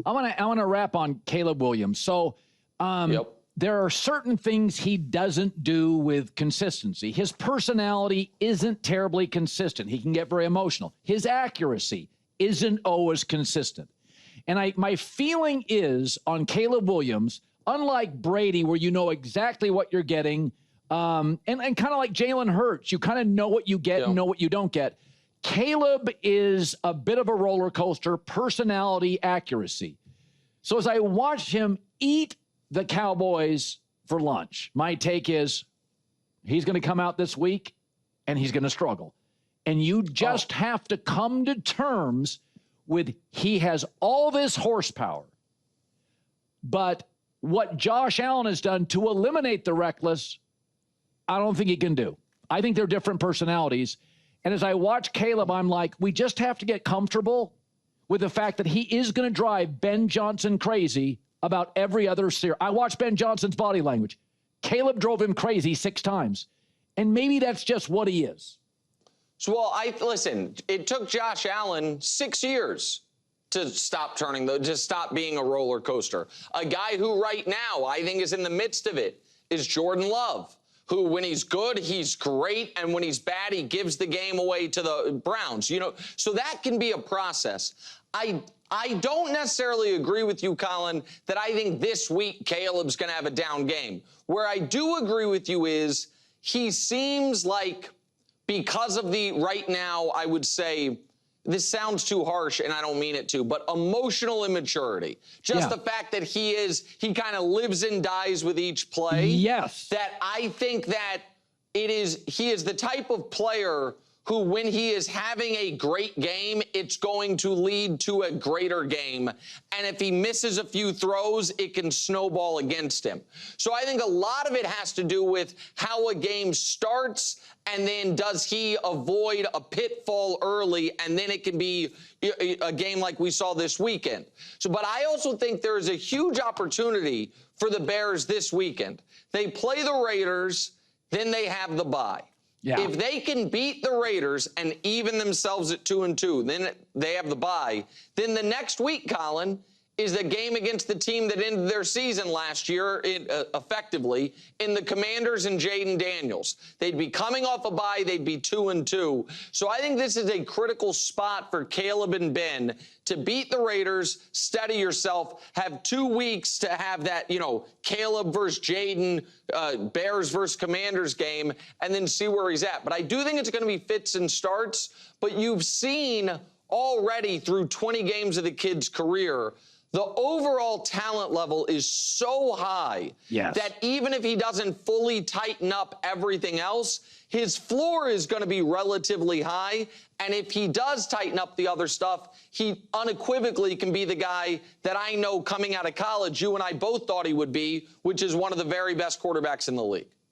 I want to wrap on Caleb Williams. So there are certain things he doesn't do with consistency. His personality isn't terribly consistent. He can get very emotional. His accuracy isn't always consistent. And my feeling is on Caleb Williams, unlike Brady, where you know exactly what you're getting, and kind of like Jalen Hurts, you kind of know what you get and know what you don't get. Caleb is a bit of a roller coaster, personality, accuracy. So as I watched him eat the Cowboys for lunch, my take is he's going to come out this week and he's going to struggle. And you just have to come to terms with he has all this horsepower, but what Josh Allen has done to eliminate the reckless, I don't think he can do. I think they're different personalities. And as I watch Caleb, I'm like, we just have to get comfortable with the fact that he is going to drive Ben Johnson crazy about every other series. I watched Ben Johnson's body language. Caleb drove him crazy 6 times. And maybe that's just what he is. So, well, listen, it took Josh Allen 6 years to stop being a roller coaster. A guy who right now I think is in the midst of it is Jordan Love, who when he's good, he's great, and when he's bad, he gives the game away to the Browns. You know, so that can be a process. I don't necessarily agree with you, Colin, that I think this week Caleb's going to have a down game. Where I do agree with you is he seems like, because of the right now, I would say, this sounds too harsh and I don't mean it to, but emotional immaturity. Just the fact that he kind of lives and dies with each play. Yes. That I think that he is the type of player who, when he is having a great game, it's going to lead to a greater game. And if he misses a few throws, it can snowball against him. So I think a lot of it has to do with how a game starts, and then does he avoid a pitfall early, and then it can be a game like we saw this weekend. So, but I also think there is a huge opportunity for the Bears this weekend. They play the Raiders, then they have the bye. Yeah. If they can beat the Raiders and even themselves at 2-2, then they have the bye. Then the next week, Colin, is the game against the team that ended their season last year effectively in the Commanders and Jaden Daniels. They'd be coming off a bye. They'd be 2-2. So I think this is a critical spot for Caleb and Ben to beat the Raiders, steady yourself, have 2 weeks to have that, Caleb versus Jaden, Bears versus Commanders game, and then see where he's at. But I do think it's going to be fits and starts. But you've seen already through 20 games of the kid's career, the overall talent level is so high that even if he doesn't fully tighten up everything else, his floor is going to be relatively high. And if he does tighten up the other stuff, he unequivocally can be the guy that I know coming out of college, you and I both thought he would be, which is one of the very best quarterbacks in the league.